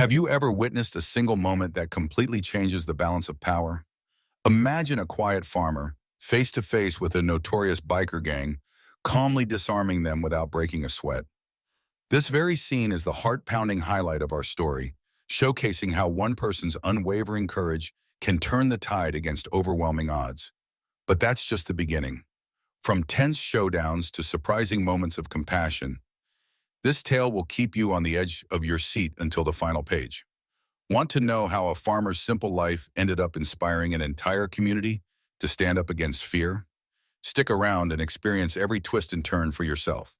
Have you ever witnessed a single moment that completely changes the balance of power? Imagine a quiet farmer, face to face with a notorious biker gang, calmly disarming them without breaking a sweat. This very scene is the heart-pounding highlight of our story, showcasing how one person's unwavering courage can turn the tide against overwhelming odds. But that's just the beginning. From tense showdowns to surprising moments of compassion, this tale will keep you on the edge of your seat until the final page. Want to know how a farmer's simple life ended up inspiring an entire community to stand up against fear? Stick around and experience every twist and turn for yourself.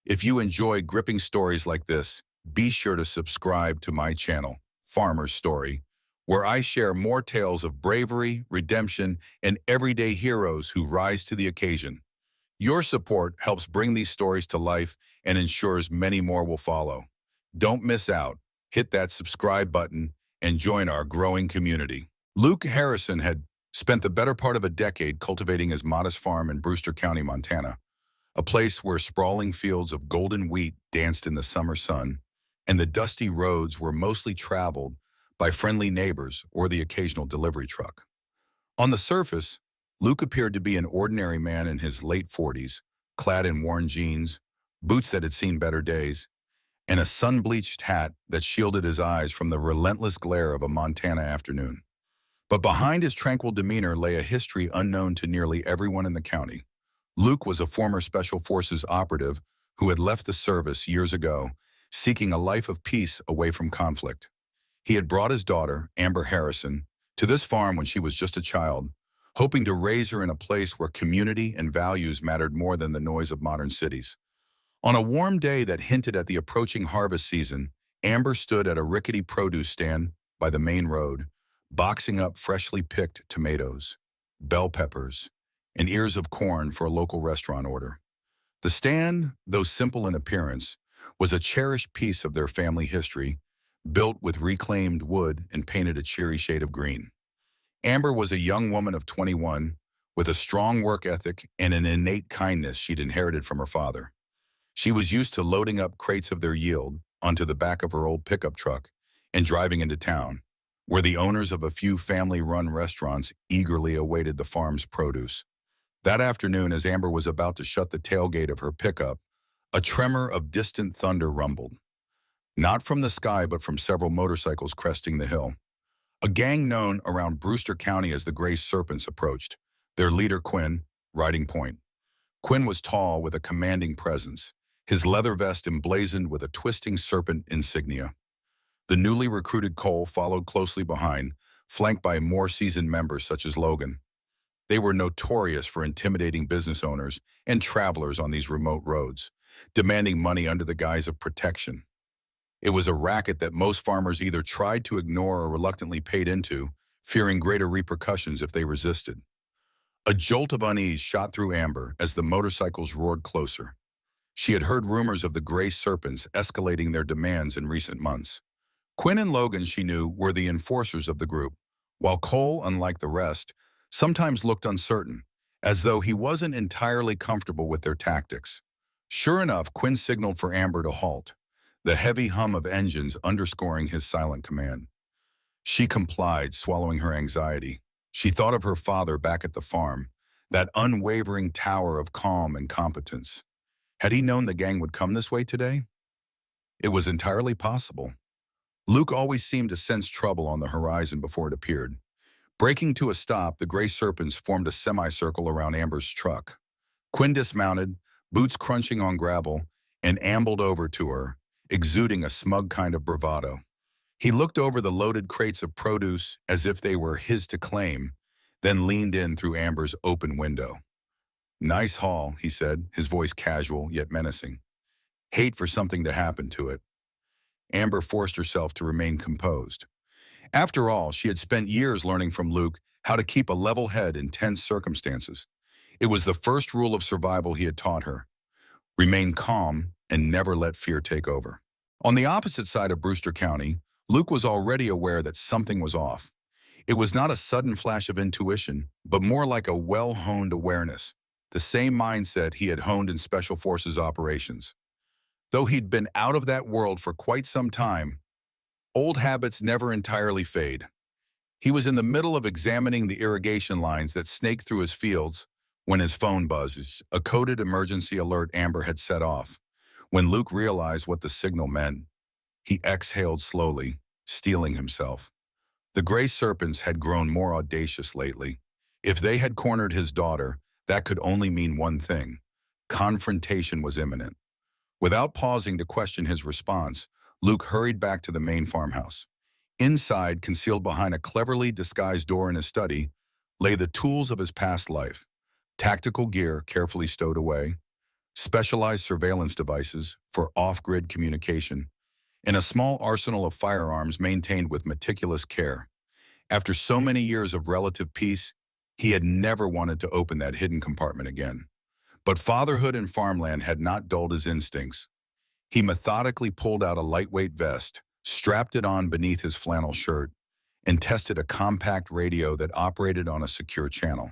If you enjoy gripping stories like this, be sure to subscribe to my channel, Farmer's Story, where I share more tales of bravery, redemption, and everyday heroes who rise to the occasion. Your support helps bring these stories to life and ensures many more will follow. Don't miss out. Hit that subscribe button and join our growing community. Luke Harrison had spent the better part of a decade cultivating his modest farm in Brewster County, Montana, a place where sprawling fields of golden wheat danced in the summer sun, and the dusty roads were mostly traveled by friendly neighbors or the occasional delivery truck. On the surface, Luke appeared to be an ordinary man in his late 40s, clad in worn jeans, boots that had seen better days, and a sun-bleached hat that shielded his eyes from the relentless glare of a Montana afternoon. But behind his tranquil demeanor lay a history unknown to nearly everyone in the county. Luke was a former Special Forces operative who had left the service years ago, seeking a life of peace away from conflict. He had brought his daughter, Amber Harrison, to this farm when she was just a child, hoping to raise her in a place where community and values mattered more than the noise of modern cities. On a warm day that hinted at the approaching harvest season, Amber stood at a rickety produce stand by the main road, boxing up freshly picked tomatoes, bell peppers, and ears of corn for a local restaurant order. The stand, though simple in appearance, was a cherished piece of their family history, built with reclaimed wood and painted a cheery shade of green. Amber was a young woman of 21, with a strong work ethic and an innate kindness she'd inherited from her father. She was used to loading up crates of their yield onto the back of her old pickup truck and driving into town, where the owners of a few family-run restaurants eagerly awaited the farm's produce. That afternoon, as Amber was about to shut the tailgate of her pickup, a tremor of distant thunder rumbled. Not from the sky, but from several motorcycles cresting the hill. A gang known around Brewster County as the Gray Serpents approached, their leader Quinn riding point. Quinn was tall with a commanding presence, his leather vest emblazoned with a twisting serpent insignia. The newly recruited Cole followed closely behind, flanked by more seasoned members such as Logan. They were notorious for intimidating business owners and travelers on these remote roads, demanding money under the guise of protection. It was a racket that most farmers either tried to ignore or reluctantly paid into, fearing greater repercussions if they resisted. A jolt of unease shot through Amber as the motorcycles roared closer. She had heard rumors of the Gray Serpents escalating their demands in recent months. Quinn and Logan, she knew, were the enforcers of the group, while Cole, unlike the rest, sometimes looked uncertain, as though he wasn't entirely comfortable with their tactics. Sure enough, Quinn signaled for Amber to halt, the heavy hum of engines underscoring his silent command. She complied, swallowing her anxiety. She thought of her father back at the farm, that unwavering tower of calm and competence. Had he known the gang would come this way today? It was entirely possible. Luke always seemed to sense trouble on the horizon before it appeared. Breaking to a stop, the Gray Serpents formed a semicircle around Amber's truck. Quinn dismounted, boots crunching on gravel, and ambled over to her, exuding a smug kind of bravado. He looked over the loaded crates of produce as if they were his to claim, then leaned in through Amber's open window. "Nice haul," he said, his voice casual yet menacing. "Hate for something to happen to it." Amber forced herself to remain composed. After all, she had spent years learning from Luke how to keep a level head in tense circumstances. It was the first rule of survival he had taught her: remain calm and never let fear take over. On the opposite side of Brewster County, Luke was already aware that something was off. It was not a sudden flash of intuition, but more like a well-honed awareness, the same mindset he had honed in Special Forces operations. Though he'd been out of that world for quite some time, Old habits never entirely fade. He was in the middle of examining the irrigation lines that snake through his fields when his phone buzzes. A coded emergency alert Amber had set off. When Luke realized what the signal meant, he exhaled slowly, steeling himself. The gray serpents had grown more audacious lately. If they had cornered his daughter, that could only mean one thing. Confrontation was imminent. Without pausing to question his response, Luke hurried back to the main farmhouse. Inside, concealed behind a cleverly disguised door in his study, lay the tools of his past life. Tactical gear carefully stowed away, specialized surveillance devices for off-grid communication, and a small arsenal of firearms maintained with meticulous care. After so many years of relative peace, he had never wanted to open that hidden compartment again. But fatherhood and farmland had not dulled his instincts. He methodically pulled out a lightweight vest, strapped it on beneath his flannel shirt, and tested a compact radio that operated on a secure channel.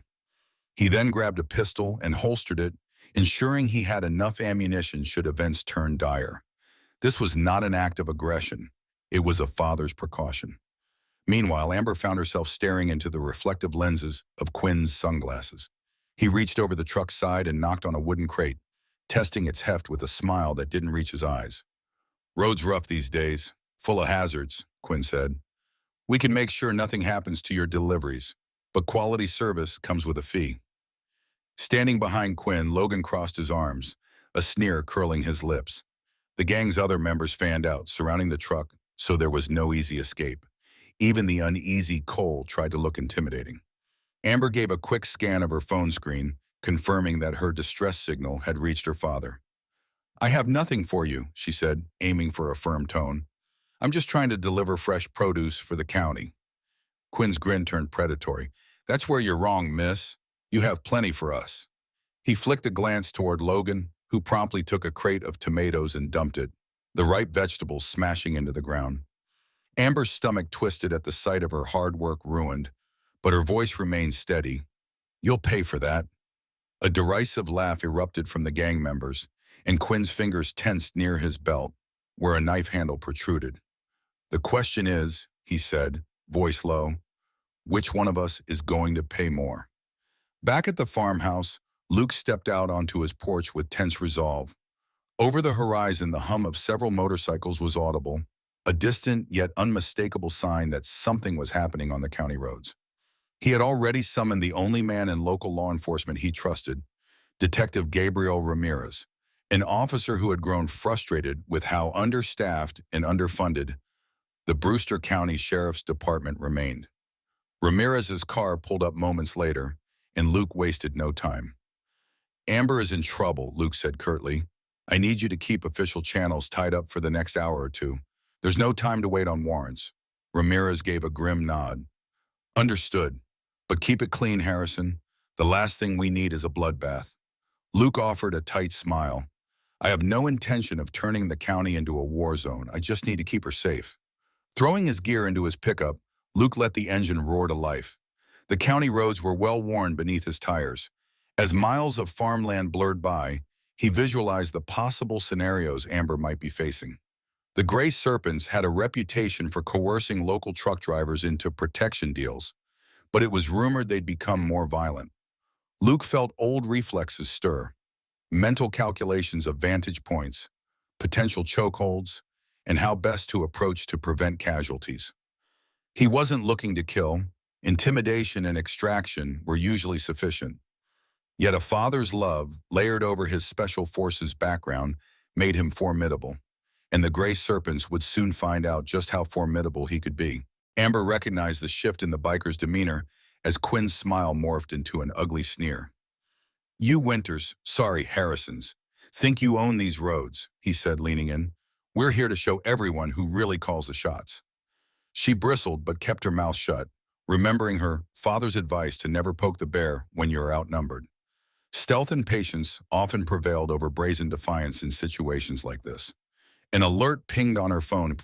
He then grabbed a pistol and holstered it, ensuring he had enough ammunition should events turn dire. This was not an act of aggression. It was a father's precaution. Meanwhile, Amber found herself staring into the reflective lenses of Quinn's sunglasses. He reached over the truck's side and knocked on a wooden crate, testing its heft with a smile that didn't reach his eyes. "Road's rough these days, full of hazards," Quinn said. "We can make sure nothing happens to your deliveries, but quality service comes with a fee." Standing behind Quinn, Logan crossed his arms, a sneer curling his lips. The gang's other members fanned out, surrounding the truck, so there was no easy escape. Even the uneasy Cole tried to look intimidating. Amber gave a quick scan of her phone screen, confirming that her distress signal had reached her father. "I have nothing for you," she said, aiming for a firm tone. "I'm just trying to deliver fresh produce for the county." Quinn's grin turned predatory. "That's where you're wrong, miss. You have plenty for us." He flicked a glance toward Logan, who promptly took a crate of tomatoes and dumped it, the ripe vegetables smashing into the ground. Amber's stomach twisted at the sight of her hard work ruined, but her voice remained steady. "You'll pay for that." A derisive laugh erupted from the gang members, and Quinn's fingers tensed near his belt, where a knife handle protruded. "The question is," he said, voice low, "which one of us is going to pay more?" Back at the farmhouse, Luke stepped out onto his porch with tense resolve. Over the horizon, the hum of several motorcycles was audible, a distant yet unmistakable sign that something was happening on the county roads. He had already summoned the only man in local law enforcement he trusted, Detective Gabriel Ramirez, an officer who had grown frustrated with how understaffed and underfunded the Brewster County Sheriff's Department remained. Ramirez's car pulled up moments later, and Luke wasted no time. "Amber is in trouble," Luke said curtly. "I need you to keep official channels tied up for the next hour or two. There's no time to wait on warrants." Ramirez gave a grim nod. "Understood. But keep it clean, Harrison. The last thing we need is a bloodbath." Luke offered a tight smile. "I have no intention of turning the county into a war zone. I just need to keep her safe." Throwing his gear into his pickup, Luke let the engine roar to life. The county roads were well worn beneath his tires. As miles of farmland blurred by, he visualized the possible scenarios Amber might be facing. The Gray Serpents had a reputation for coercing local truck drivers into protection deals, but it was rumored they'd become more violent. Luke felt old reflexes stir, mental calculations of vantage points, potential chokeholds, and how best to approach to prevent casualties. He wasn't looking to kill. Intimidation and extraction were usually sufficient. Yet a father's love, layered over his special forces background, made him formidable. And the Gray Serpents would soon find out just how formidable he could be. Amber recognized the shift in the biker's demeanor as Quinn's smile morphed into an ugly sneer. "You Winters, sorry, Harrisons, think you own these roads," he said, leaning in. "We're here to show everyone who really calls the shots." She bristled but kept her mouth shut, remembering her father's advice to never poke the bear when you're outnumbered. Stealth and patience often prevailed over brazen defiance in situations like this. An alert pinged on her phone.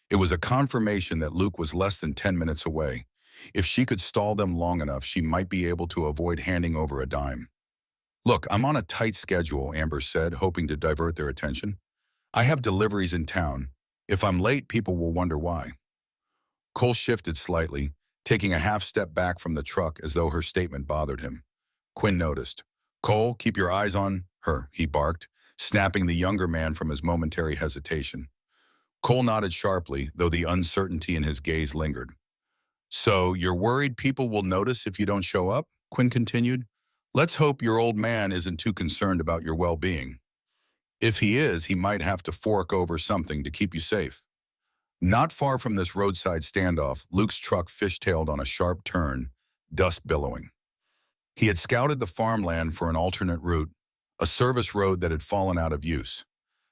It was a confirmation that Luke was less than 10 minutes away. If she could stall them long enough, she might be able to avoid handing over a dime. "Look, I'm on a tight schedule," Amber said, hoping to divert their attention. "I have deliveries in town. If I'm late, people will wonder why. Cole shifted slightly, taking a half step back from the truck as though her statement bothered him. Quinn noticed. Cole, keep your eyes on her, he barked, snapping the younger man from his momentary hesitation. Cole nodded sharply, though the uncertainty in his gaze lingered. So, you're worried people will notice if you don't show up? Quinn continued. Let's hope your old man isn't too concerned about your well-being. If he is, he might have to fork over something to keep you safe. Not far from this roadside standoff, Luke's truck fishtailed on a sharp turn, dust billowing. He had scouted the farmland for an alternate route, a service road that had fallen out of use.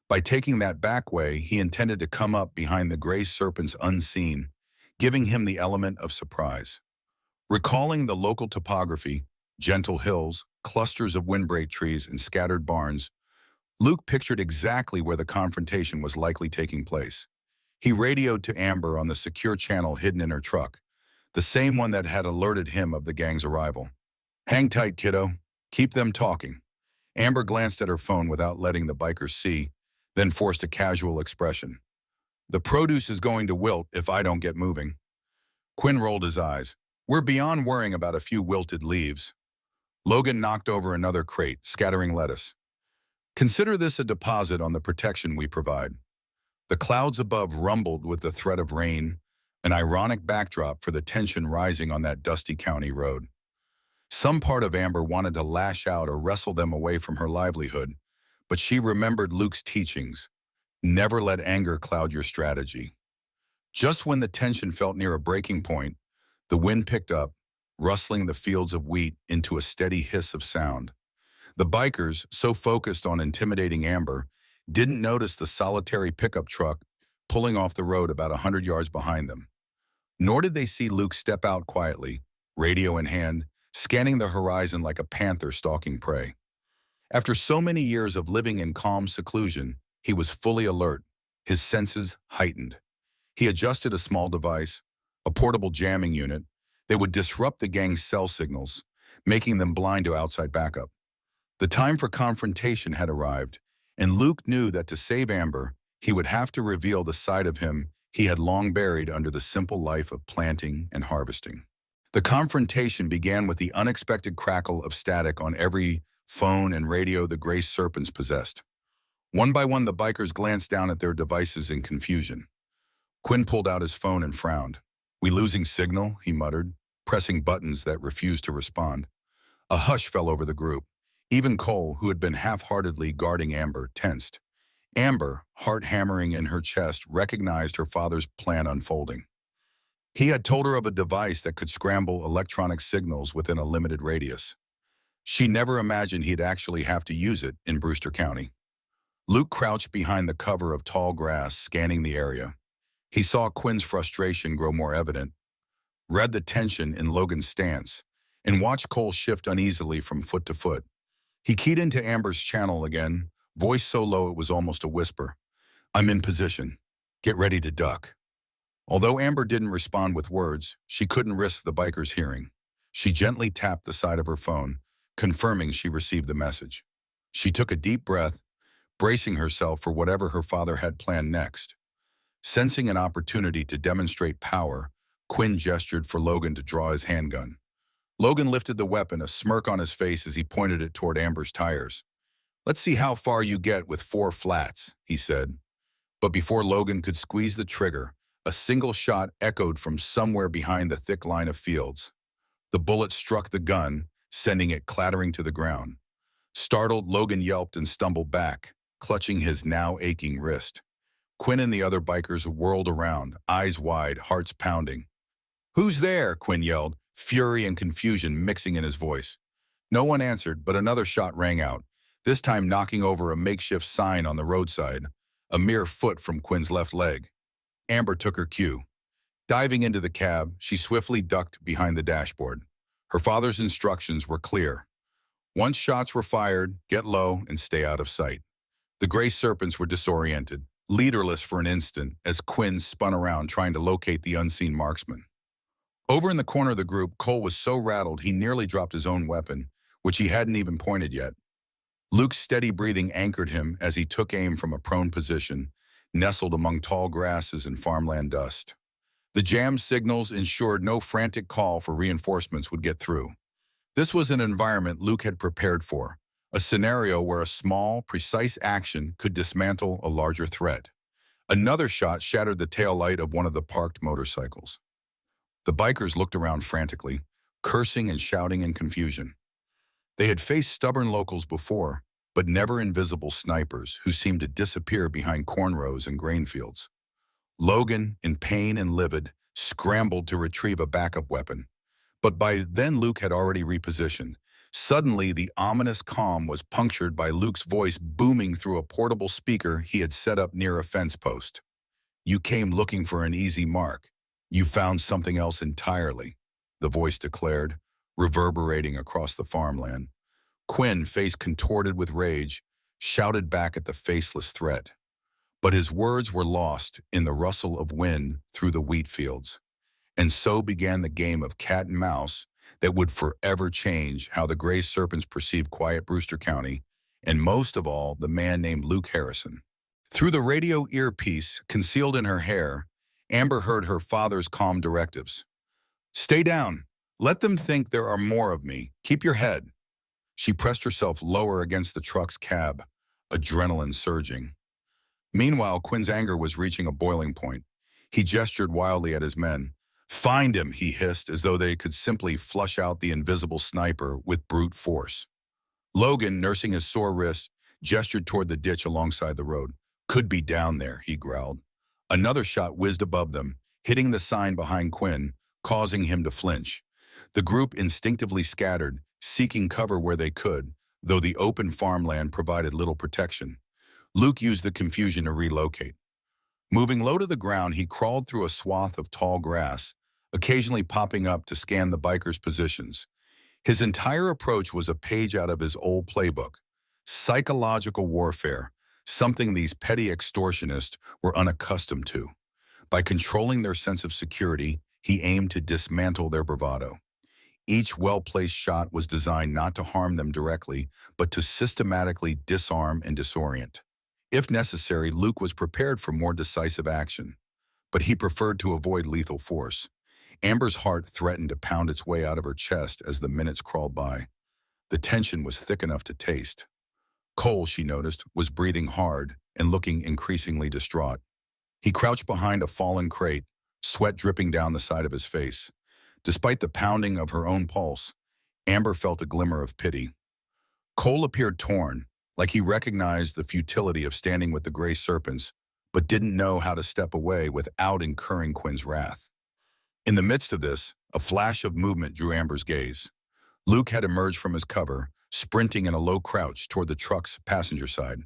By taking that back way, he intended to come up behind the gray serpents unseen, giving him the element of surprise. Recalling the local topography, gentle hills, clusters of windbreak trees, and scattered barns, Luke pictured exactly where the confrontation was likely taking place. He radioed to Amber on the secure channel hidden in her truck, the same one that had alerted him of the gang's arrival. Hang tight, kiddo. Keep them talking. Amber glanced at her phone without letting the bikers see, then forced a casual expression. The produce is going to wilt if I don't get moving. Quinn rolled his eyes. We're beyond worrying about a few wilted leaves. Logan knocked over another crate, scattering lettuce. Consider this a deposit on the protection we provide. The clouds above rumbled with the threat of rain, an ironic backdrop for the tension rising on that dusty county road. Some part of Amber wanted to lash out or wrestle them away from her livelihood, but she remembered Luke's teachings. Never let anger cloud your strategy. Just when the tension felt near a breaking point, the wind picked up, rustling the fields of wheat into a steady hiss of sound. The bikers, so focused on intimidating Amber, didn't notice the solitary pickup truck pulling off the road about 100 yards behind them. Nor did they see Luke step out quietly, radio in hand, scanning the horizon like a panther stalking prey. After so many years of living in calm seclusion, he was fully alert, his senses heightened. He adjusted a small device, a portable jamming unit, that would disrupt the gang's cell signals, making them blind to outside backup. The time for confrontation had arrived, and Luke knew that to save Amber, he would have to reveal the side of him he had long buried under the simple life of planting and harvesting. The confrontation began with the unexpected crackle of static on every phone and radio the gray serpents possessed. One by one, the bikers glanced down at their devices in confusion. Quinn pulled out his phone and frowned. We losing signal, he muttered, pressing buttons that refused to respond. A hush fell over the group. Even Cole, who had been half-heartedly guarding Amber, tensed. Amber, heart hammering in her chest, recognized her father's plan unfolding. He had told her of a device that could scramble electronic signals within a limited radius. She never imagined he'd actually have to use it in Brewster County. Luke crouched behind the cover of tall grass, scanning the area. He saw Quinn's frustration grow more evident, read the tension in Logan's stance, and watched Cole shift uneasily from foot to foot. He keyed into Amber's channel again, voice so low it was almost a whisper. I'm in position. Get ready to duck. Although Amber didn't respond with words, she couldn't risk the biker's hearing. She gently tapped the side of her phone, confirming she received the message. She took a deep breath, bracing herself for whatever her father had planned next. Sensing an opportunity to demonstrate power, Quinn gestured for Logan to draw his handgun. Logan lifted the weapon, a smirk on his face as he pointed it toward Amber's tires. Let's see how far you get with 4 flats, he said. But before Logan could squeeze the trigger, a single shot echoed from somewhere behind the thick line of fields. The bullet struck the gun, sending it clattering to the ground. Startled, Logan yelped and stumbled back, clutching his now aching wrist. Quinn and the other bikers whirled around, eyes wide, hearts pounding. Who's there? Quinn yelled, fury and confusion mixing in his voice. No one answered, but another shot rang out, this time knocking over a makeshift sign on the roadside, a mere foot from Quinn's left leg. Amber took her cue. Diving into the cab, she swiftly ducked behind the dashboard. Her father's instructions were clear. Once shots were fired, get low and stay out of sight. The gray serpents were disoriented, leaderless for an instant as Quinn spun around trying to locate the unseen marksman. Over in the corner of the group, Cole was so rattled he nearly dropped his own weapon, which he hadn't even pointed yet. Luke's steady breathing anchored him as he took aim from a prone position, nestled among tall grasses and farmland dust. The jam signals ensured no frantic call for reinforcements would get through. This was an environment Luke had prepared for, a scenario where a small, precise action could dismantle a larger threat. Another shot shattered the tail light of one of the parked motorcycles. The bikers looked around frantically, cursing and shouting in confusion. They had faced stubborn locals before, but never invisible snipers who seemed to disappear behind corn rows and grain fields. Logan, in pain and livid, scrambled to retrieve a backup weapon. But by then Luke had already repositioned. Suddenly, the ominous calm was punctured by Luke's voice booming through a portable speaker he had set up near a fence post. "You came looking for an easy mark. You found something else entirely," the voice declared, reverberating across the farmland. Quinn, face contorted with rage, shouted back at the faceless threat. But his words were lost in the rustle of wind through the wheat fields. And so began the game of cat and mouse that would forever change how the Gray Serpents perceived quiet Brewster County, and most of all, the man named Luke Harrison. Through the radio earpiece concealed in her hair, Amber heard her father's calm directives. "Stay down. Let them think there are more of me. Keep your head." She pressed herself lower against the truck's cab, adrenaline surging. Meanwhile, Quinn's anger was reaching a boiling point. He gestured wildly at his men. "Find him," he hissed, as though they could simply flush out the invisible sniper with brute force. Logan, nursing his sore wrist, gestured toward the ditch alongside the road. "Could be down there," he growled. Another shot whizzed above them, hitting the sign behind Quinn, causing him to flinch. The group instinctively scattered, seeking cover where they could, though the open farmland provided little protection. Luke used the confusion to relocate. Moving low to the ground, he crawled through a swath of tall grass, occasionally popping up to scan the bikers' positions. His entire approach was a page out of his old playbook. Psychological warfare, something these petty extortionists were unaccustomed to. By controlling their sense of security, he aimed to dismantle their bravado. Each well-placed shot was designed not to harm them directly, but to systematically disarm and disorient. If necessary, Luke was prepared for more decisive action, but he preferred to avoid lethal force. Amber's heart threatened to pound its way out of her chest as the minutes crawled by. The tension was thick enough to taste. Cole, she noticed, was breathing hard and looking increasingly distraught. He crouched behind a fallen crate, sweat dripping down the side of his face. Despite the pounding of her own pulse, Amber felt a glimmer of pity. Cole appeared torn, like he recognized the futility of standing with the Gray Serpents, but didn't know how to step away without incurring Quinn's wrath. In the midst of this, a flash of movement drew Amber's gaze. Luke had emerged from his cover, sprinting in a low crouch toward the truck's passenger side.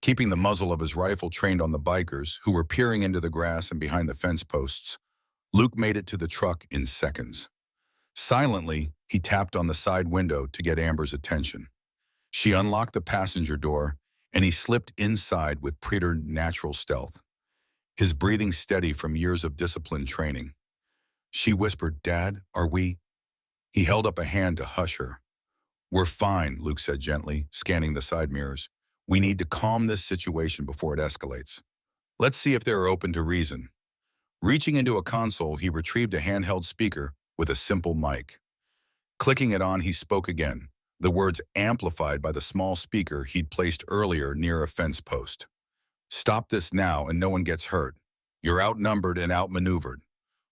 Keeping the muzzle of his rifle trained on the bikers, who were peering into the grass and behind the fence posts, Luke made it to the truck in seconds. Silently, he tapped on the side window to get Amber's attention. She unlocked the passenger door, and he slipped inside with preternatural stealth, his breathing steady from years of disciplined training. She whispered, "Dad, are we?" He held up a hand to hush her. "We're fine," Luke said gently, scanning the side mirrors. "We need to calm this situation before it escalates. Let's see if they're open to reason." Reaching into a console, he retrieved a handheld speaker with a simple mic. Clicking it on, he spoke again, the words amplified by the small speaker he'd placed earlier near a fence post. "Stop this now and no one gets hurt. You're outnumbered and outmaneuvered."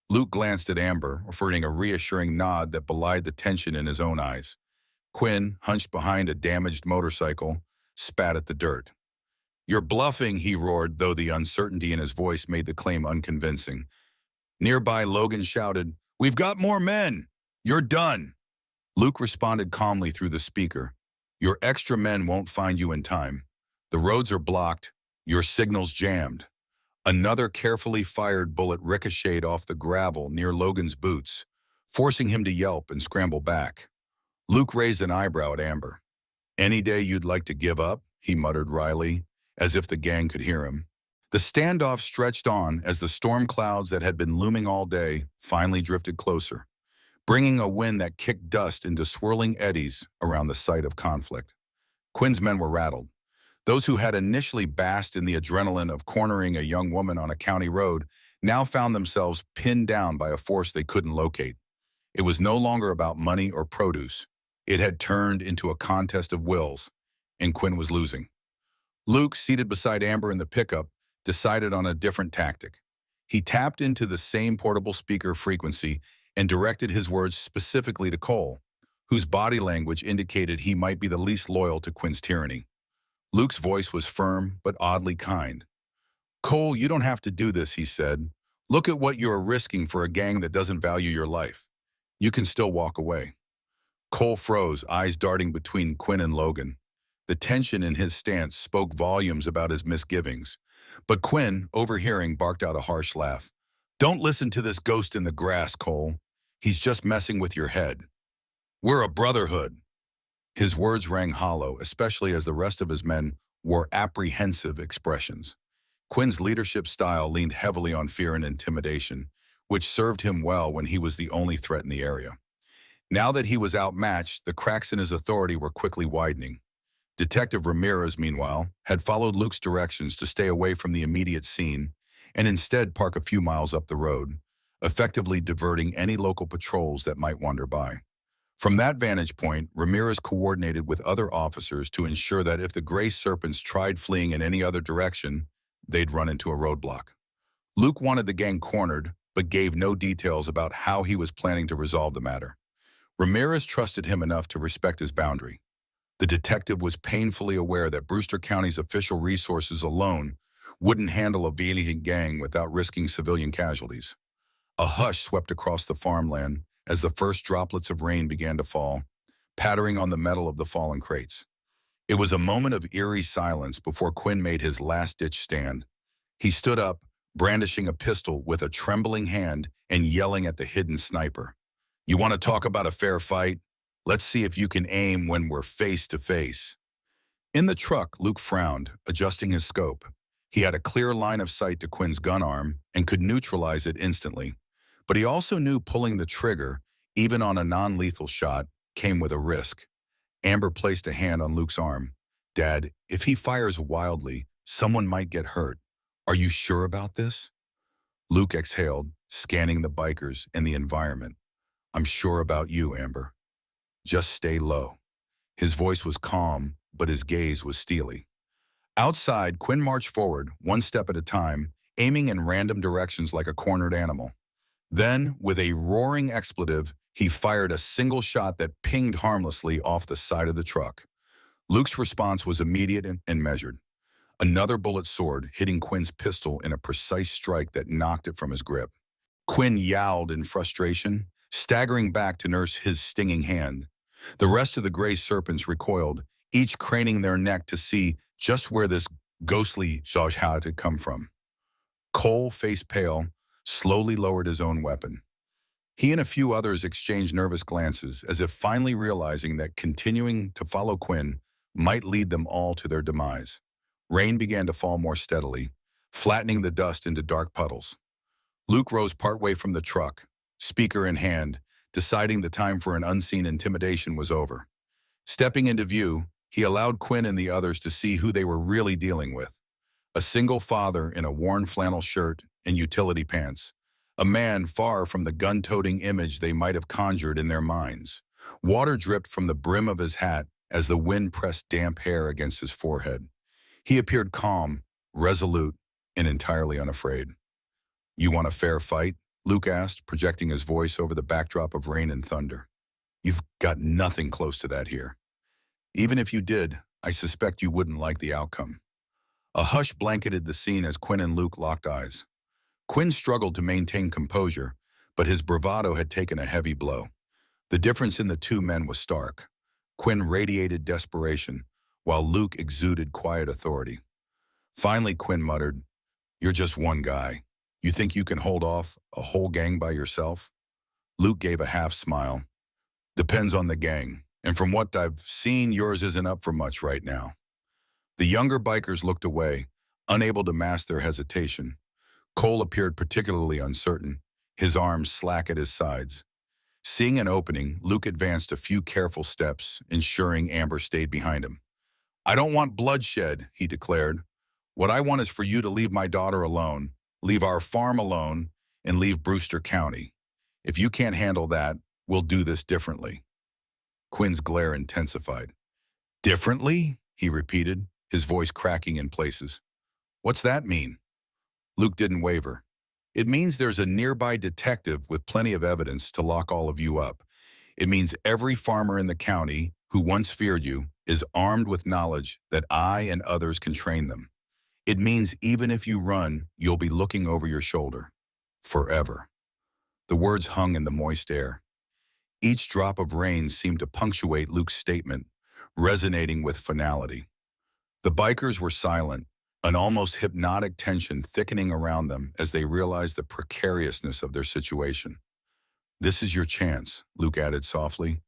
Luke glanced at Amber, affording a reassuring nod that belied the tension in his own eyes. Quinn, hunched behind a damaged motorcycle, spat at the dirt. "You're bluffing," he roared, though the uncertainty in his voice made the claim unconvincing. Nearby, Logan shouted, "We've got more men! You're done!" Luke responded calmly through the speaker. "Your extra men won't find you in time. The roads are blocked. Your signal's jammed." Another carefully fired bullet ricocheted off the gravel near Logan's boots, forcing him to yelp and scramble back. Luke raised an eyebrow at Amber. "Any day you'd like to give up?" he muttered wryly, as if the gang could hear him. The standoff stretched on as the storm clouds that had been looming all day finally drifted closer, bringing a wind that kicked dust into swirling eddies around the site of conflict. Quinn's men were rattled. Those who had initially basked in the adrenaline of cornering a young woman on a county road now found themselves pinned down by a force they couldn't locate. It was no longer about money or produce. It had turned into a contest of wills, and Quinn was losing. Luke, seated beside Amber in the pickup, decided on a different tactic. He tapped into the same portable speaker frequency and directed his words specifically to Cole, whose body language indicated he might be the least loyal to Quinn's tyranny. Luke's voice was firm but oddly kind. "Cole, you don't have to do this," he said. "Look at what you're risking for a gang that doesn't value your life. You can still walk away." Cole froze, eyes darting between Quinn and Logan. The tension in his stance spoke volumes about his misgivings. But Quinn, overhearing, barked out a harsh laugh. "Don't listen to this ghost in the grass, Cole. He's just messing with your head. We're a brotherhood." His words rang hollow, especially as the rest of his men wore apprehensive expressions. Quinn's leadership style leaned heavily on fear and intimidation, which served him well when he was the only threat in the area. Now that he was outmatched, the cracks in his authority were quickly widening. Detective Ramirez, meanwhile, had followed Luke's directions to stay away from the immediate scene and instead park a few miles up the road, effectively diverting any local patrols that might wander by. From that vantage point, Ramirez coordinated with other officers to ensure that if the Gray Serpents tried fleeing in any other direction, they'd run into a roadblock. Luke wanted the gang cornered, but gave no details about how he was planning to resolve the matter. Ramirez trusted him enough to respect his boundary. The detective was painfully aware that Brewster County's official resources alone wouldn't handle a violent gang without risking civilian casualties. A hush swept across the farmland as the first droplets of rain began to fall, pattering on the metal of the fallen crates. It was a moment of eerie silence before Quinn made his last-ditch stand. He stood up, brandishing a pistol with a trembling hand and yelling at the hidden sniper. "You want to talk about a fair fight? Let's see if you can aim when we're face to face." In the truck, Luke frowned, adjusting his scope. He had a clear line of sight to Quinn's gun arm and could neutralize it instantly. But he also knew pulling the trigger, even on a non-lethal shot, came with a risk. Amber placed a hand on Luke's arm. "Dad, if he fires wildly, someone might get hurt. Are you sure about this?" Luke exhaled, scanning the bikers and the environment. "I'm sure about you, Amber. Just stay low." His voice was calm, but his gaze was steely. Outside, Quinn marched forward, one step at a time, aiming in random directions like a cornered animal. Then, with a roaring expletive, he fired a single shot that pinged harmlessly off the side of the truck. Luke's response was immediate and measured. Another bullet soared, hitting Quinn's pistol in a precise strike that knocked it from his grip. Quinn yowled in frustration, staggering back to nurse his stinging hand. The rest of the Gray Serpents recoiled, each craning their neck to see just where this ghostly shot had come from. Cole, face pale, slowly lowered his own weapon. He and a few others exchanged nervous glances, as if finally realizing that continuing to follow Quinn might lead them all to their demise. Rain began to fall more steadily, flattening the dust into dark puddles. Luke rose partway from the truck, speaker in hand, deciding the time for an unseen intimidation was over. Stepping into view, he allowed Quinn and the others to see who they were really dealing with. A single father in a worn flannel shirt and utility pants. A man far from the gun-toting image they might have conjured in their minds. Water dripped from the brim of his hat as the wind pressed damp hair against his forehead. He appeared calm, resolute, and entirely unafraid. "You want a fair fight?" Luke asked, projecting his voice over the backdrop of rain and thunder. "You've got nothing close to that here. Even if you did, I suspect you wouldn't like the outcome." A hush blanketed the scene as Quinn and Luke locked eyes. Quinn struggled to maintain composure, but his bravado had taken a heavy blow. The difference in the two men was stark. Quinn radiated desperation, while Luke exuded quiet authority. Finally, Quinn muttered, "You're just one guy. You think you can hold off a whole gang by yourself?" Luke gave a half smile. "Depends on the gang, and from what I've seen, yours isn't up for much right now." The younger bikers looked away, unable to mask their hesitation. Cole appeared particularly uncertain, his arms slack at his sides. Seeing an opening, Luke advanced a few careful steps, ensuring Amber stayed behind him. I don't want bloodshed, he declared. What I want is for you to leave my daughter alone, leave our farm alone, and leave Brewster County. If you can't handle that, we'll do this differently. Quinn's glare intensified. Differently? He repeated, his voice cracking in places. What's that mean? Luke didn't waver. It means there's a nearby detective with plenty of evidence to lock all of you up. It means every farmer in the county who once feared you is armed with knowledge that I and others can train them. It means even if you run, you'll be looking over your shoulder. Forever. The words hung in the moist air. Each drop of rain seemed to punctuate Luke's statement, resonating with finality. The bikers were silent, an almost hypnotic tension thickening around them as they realized the precariousness of their situation. This is your chance, Luke added softly.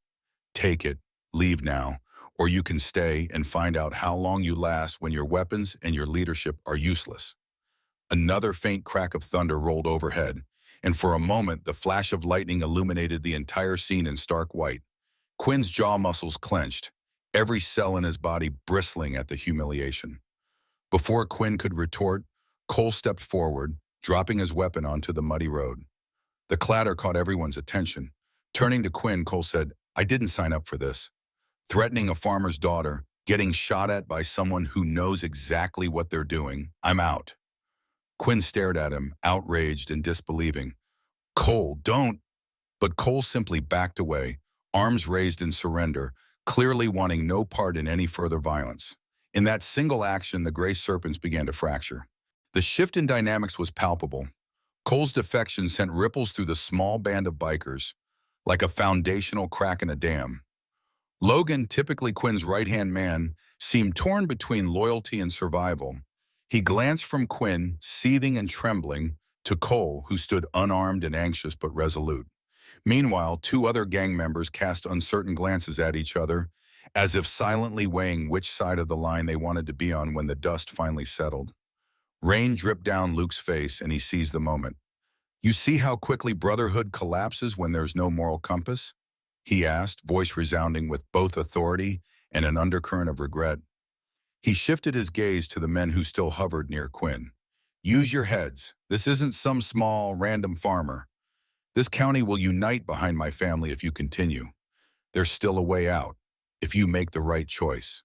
Take it, leave now, or you can stay and find out how long you last when your weapons and your leadership are useless. Another faint crack of thunder rolled overhead, and for a moment the flash of lightning illuminated the entire scene in stark white. Quinn's jaw muscles clenched, every cell in his body bristling at the humiliation. Before Quinn could retort, Cole stepped forward, dropping his weapon onto the muddy road. The clatter caught everyone's attention. Turning to Quinn, Cole said, I didn't sign up for this. Threatening a farmer's daughter, getting shot at by someone who knows exactly what they're doing, I'm out. Quinn stared at him, outraged and disbelieving. Cole, don't. But Cole simply backed away, arms raised in surrender, clearly wanting no part in any further violence. In that single action, the gray serpents began to fracture. The shift in dynamics was palpable. Cole's defection sent ripples through the small band of bikers, like a foundational crack in a dam. Logan, typically Quinn's right-hand man, seemed torn between loyalty and survival. He glanced from Quinn, seething and trembling, to Cole, who stood unarmed and anxious but resolute. Meanwhile, two other gang members cast uncertain glances at each other, as if silently weighing which side of the line they wanted to be on when the dust finally settled. Rain dripped down Luke's face, and he seized the moment. You see how quickly brotherhood collapses when there's no moral compass? He asked, voice resounding with both authority and an undercurrent of regret. He shifted his gaze to the men who still hovered near Quinn. Use your heads. This isn't some small, random farmer. This county will unite behind my family if you continue. There's still a way out, if you make the right choice.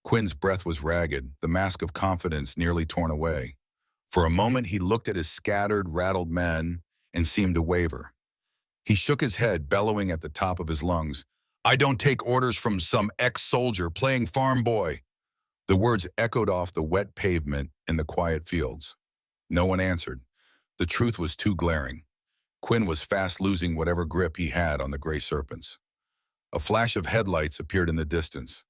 Quinn's breath was ragged, the mask of confidence nearly torn away. For a moment, he looked at his scattered, rattled men and seemed to waver. He shook his head, bellowing at the top of his lungs. I don't take orders from some ex-soldier playing farm boy. The words echoed off the wet pavement in the quiet fields. No one answered. The truth was too glaring. Quinn was fast losing whatever grip he had on the gray serpents. A flash of headlights appeared in the distance.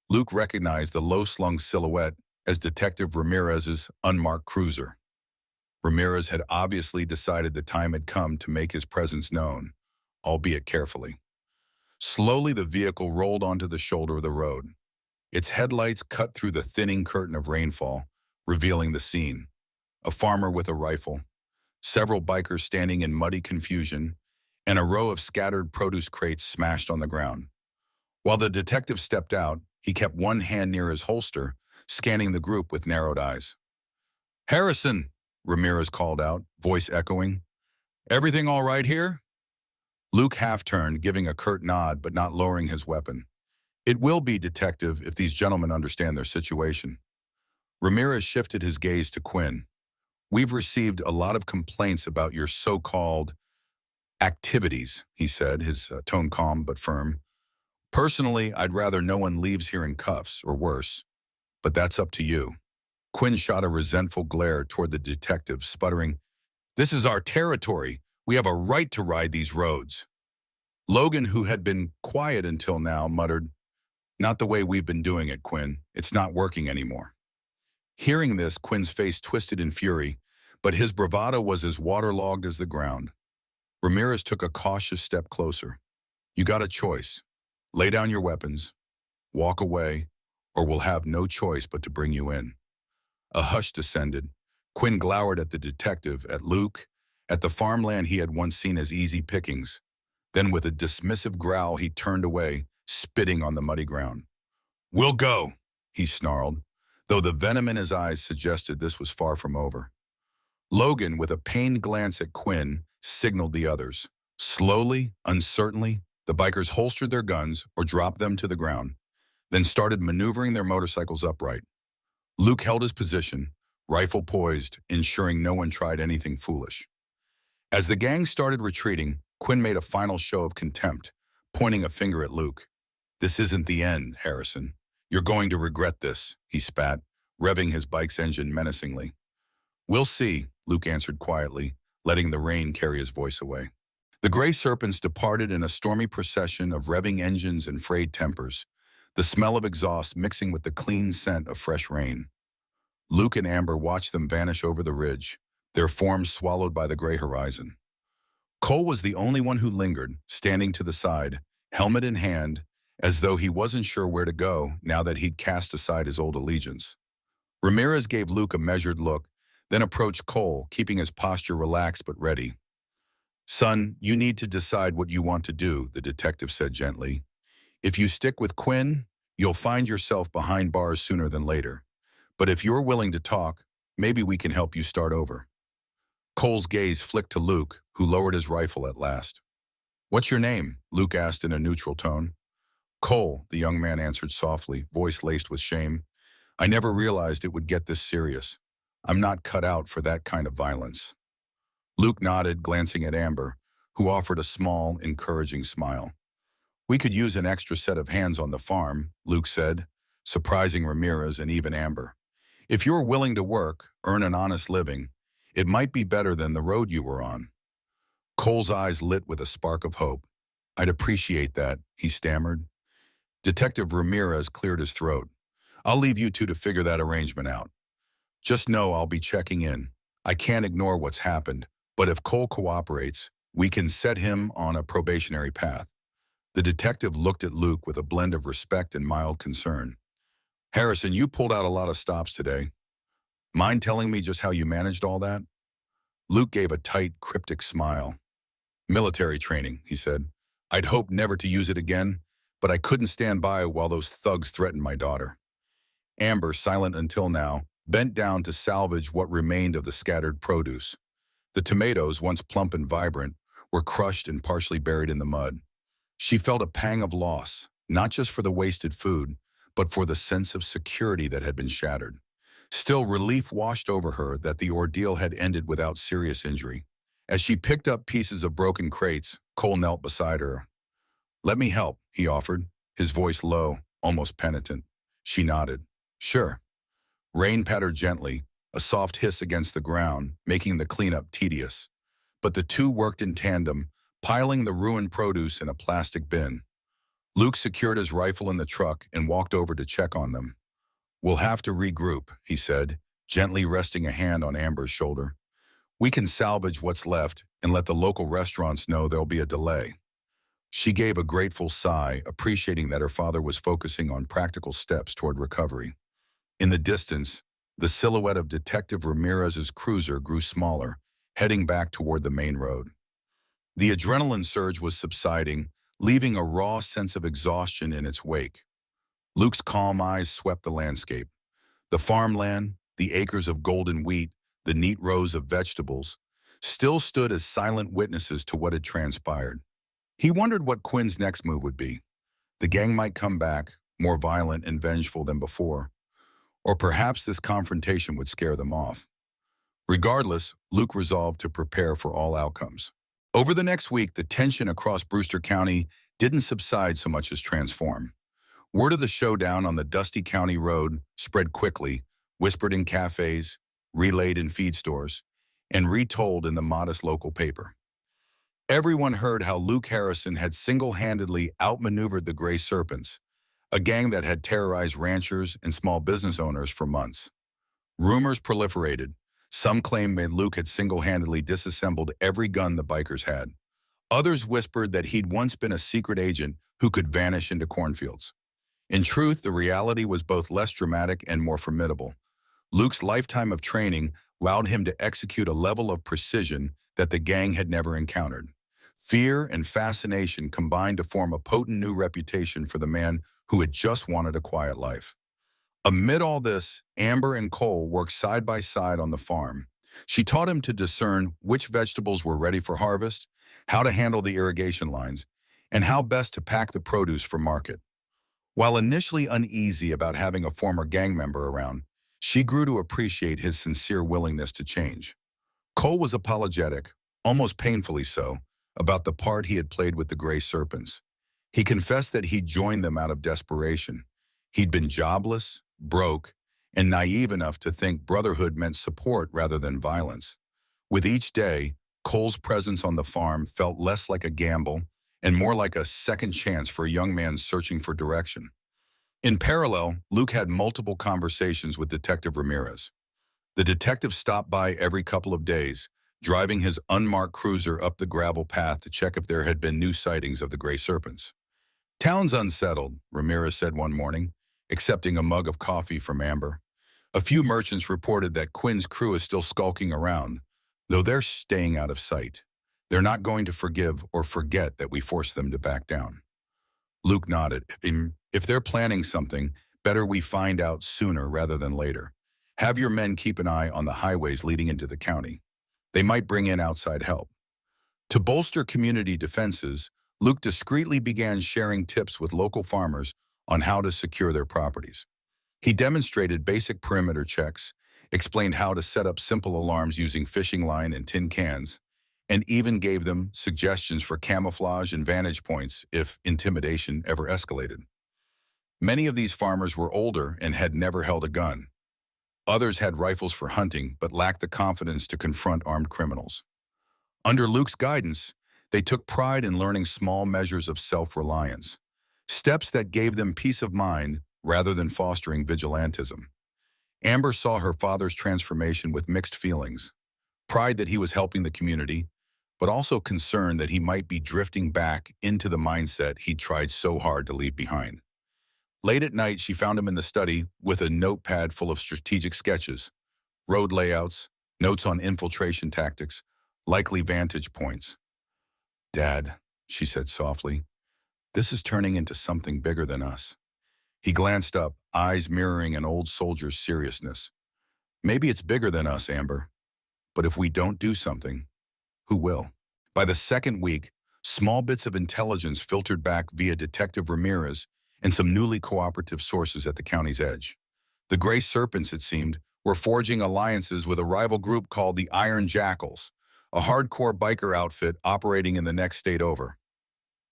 Luke recognized the low-slung silhouette as Detective Ramirez's unmarked cruiser. Ramirez had obviously decided the time had come to make his presence known, albeit carefully. Slowly, the vehicle rolled onto the shoulder of the road. Its headlights cut through the thinning curtain of rainfall, revealing the scene. A farmer with a rifle, several bikers standing in muddy confusion, and a row of scattered produce crates smashed on the ground. While the detective stepped out, he kept one hand near his holster, scanning the group with narrowed eyes. Harrison, Ramirez called out, voice echoing. Everything all right here? Luke half-turned, giving a curt nod but not lowering his weapon. It will be, Detective, if these gentlemen understand their situation. Ramirez shifted his gaze to Quinn. We've received a lot of complaints about your so-called activities, he said, his tone calm but firm. Personally, I'd rather no one leaves here in cuffs, or worse. But that's up to you. Quinn shot a resentful glare toward the detective, sputtering, This is our territory. We have a right to ride these roads. Logan, who had been quiet until now, muttered, Not the way we've been doing it, Quinn. It's not working anymore. Hearing this, Quinn's face twisted in fury, but his bravado was as waterlogged as the ground. Ramirez took a cautious step closer. You got a choice. Lay down your weapons, walk away, or we'll have no choice but to bring you in. A hush descended. Quinn glowered at the detective, at Luke, at the farmland he had once seen as easy pickings. Then with a dismissive growl, he turned away, spitting on the muddy ground. We'll go, he snarled, though the venom in his eyes suggested this was far from over. Logan, with a pained glance at Quinn, signaled the others. Slowly, uncertainly, the bikers holstered their guns or dropped them to the ground, then started maneuvering their motorcycles upright. Luke held his position, rifle poised, ensuring no one tried anything foolish. As the gang started retreating, Quinn made a final show of contempt, pointing a finger at Luke. "This isn't the end, Harrison. You're going to regret this," he spat, revving his bike's engine menacingly. "We'll see," Luke answered quietly, letting the rain carry his voice away. The gray serpents departed in a stormy procession of revving engines and frayed tempers, the smell of exhaust mixing with the clean scent of fresh rain. Luke and Amber watched them vanish over the ridge, their forms swallowed by the gray horizon. Cole was the only one who lingered, standing to the side, helmet in hand, as though he wasn't sure where to go now that he'd cast aside his old allegiance. Ramirez gave Luke a measured look, then approached Cole, keeping his posture relaxed but ready. "Son, you need to decide what you want to do," the detective said gently. "If you stick with Quinn, you'll find yourself behind bars sooner than later. But if you're willing to talk, maybe we can help you start over." Cole's gaze flicked to Luke, who lowered his rifle at last. "What's your name?" Luke asked in a neutral tone. "Cole," the young man answered softly, voice laced with shame. "I never realized it would get this serious. I'm not cut out for that kind of violence." Luke nodded, glancing at Amber, who offered a small, encouraging smile. "We could use an extra set of hands on the farm," Luke said, surprising Ramirez and even Amber. "If you're willing to work, earn an honest living, it might be better than the road you were on." Cole's eyes lit with a spark of hope. "I'd appreciate that," he stammered. Detective Ramirez cleared his throat. "I'll leave you two to figure that arrangement out. Just know I'll be checking in. I can't ignore what's happened, but if Cole cooperates, we can set him on a probationary path." The detective looked at Luke with a blend of respect and mild concern. "Harrison, you pulled out a lot of stops today. Mind telling me just how you managed all that?" Luke gave a tight, cryptic smile. "Military training," he said. "I'd hoped never to use it again, but I couldn't stand by while those thugs threatened my daughter." Amber, silent until now, bent down to salvage what remained of the scattered produce. The tomatoes, once plump and vibrant, were crushed and partially buried in the mud. She felt a pang of loss, not just for the wasted food, but for the sense of security that had been shattered. Still, relief washed over her that the ordeal had ended without serious injury. As she picked up pieces of broken crates, Cole knelt beside her. "Let me help," he offered, his voice low, almost penitent. She nodded. "Sure." Rain pattered gently, a soft hiss against the ground, making the cleanup tedious. But the two worked in tandem, piling the ruined produce in a plastic bin. Luke secured his rifle in the truck and walked over to check on them. "We'll have to regroup," he said, gently resting a hand on Amber's shoulder. "We can salvage what's left and let the local restaurants know there'll be a delay." She gave a grateful sigh, appreciating that her father was focusing on practical steps toward recovery. In the distance, the silhouette of Detective Ramirez's cruiser grew smaller, heading back toward the main road. The adrenaline surge was subsiding, leaving a raw sense of exhaustion in its wake. Luke's calm eyes swept the landscape. The farmland, the acres of golden wheat, the neat rows of vegetables, still stood as silent witnesses to what had transpired. He wondered what Quinn's next move would be. The gang might come back, more violent and vengeful than before. Or perhaps this confrontation would scare them off. Regardless, Luke resolved to prepare for all outcomes. Over the next week, the tension across Brewster County didn't subside so much as transform. Word of the showdown on the dusty county road spread quickly, whispered in cafes, relayed in feed stores, and retold in the modest local paper. Everyone heard how Luke Harrison had single-handedly outmaneuvered the Gray Serpents, a gang that had terrorized ranchers and small business owners for months. Rumors proliferated. Some claimed that Luke had single-handedly disassembled every gun the bikers had. Others whispered that he'd once been a secret agent who could vanish into cornfields. In truth, the reality was both less dramatic and more formidable. Luke's lifetime of training allowed him to execute a level of precision that the gang had never encountered. Fear and fascination combined to form a potent new reputation for the man who had just wanted a quiet life. Amid all this, Amber and Cole worked side by side on the farm. She taught him to discern which vegetables were ready for harvest, how to handle the irrigation lines, and how best to pack the produce for market. While initially uneasy about having a former gang member around, she grew to appreciate his sincere willingness to change. Cole was apologetic, almost painfully so, about the part he had played with the Gray Serpents. He confessed that he'd joined them out of desperation. He'd been jobless, broke, and naive enough to think brotherhood meant support rather than violence. With each day, Cole's presence on the farm felt less like a gamble and more like a second chance for a young man searching for direction. In parallel, Luke had multiple conversations with Detective Ramirez. The detective stopped by every couple of days, driving his unmarked cruiser up the gravel path to check if there had been new sightings of the Gray Serpents. "Town's unsettled," Ramirez said one morning, accepting a mug of coffee from Amber. "A few merchants reported that Quinn's crew is still skulking around, though they're staying out of sight. They're not going to forgive or forget that we forced them to back down." Luke nodded. If they're planning something, better we find out sooner rather than later. Have your men keep an eye on the highways leading into the county. They might bring in outside help." To bolster community defenses, Luke discreetly began sharing tips with local farmers on how to secure their properties. He demonstrated basic perimeter checks, explained how to set up simple alarms using fishing line and tin cans, and even gave them suggestions for camouflage and vantage points if intimidation ever escalated. Many of these farmers were older and had never held a gun. Others had rifles for hunting but lacked the confidence to confront armed criminals. Under Luke's guidance, they took pride in learning small measures of self-reliance, steps that gave them peace of mind rather than fostering vigilantism. Amber saw her father's transformation with mixed feelings, pride that he was helping the community, but also concern that he might be drifting back into the mindset he'd tried so hard to leave behind. Late at night, she found him in the study with a notepad full of strategic sketches, road layouts, notes on infiltration tactics, likely vantage points. "Dad," she said softly, "this is turning into something bigger than us." He glanced up, eyes mirroring an old soldier's seriousness. "Maybe it's bigger than us, Amber, but if we don't do something, who will?" By the second week, small bits of intelligence filtered back via Detective Ramirez and some newly cooperative sources at the county's edge. The Gray Serpents, it seemed, were forging alliances with a rival group called the Iron Jackals, a hardcore biker outfit operating in the next state over.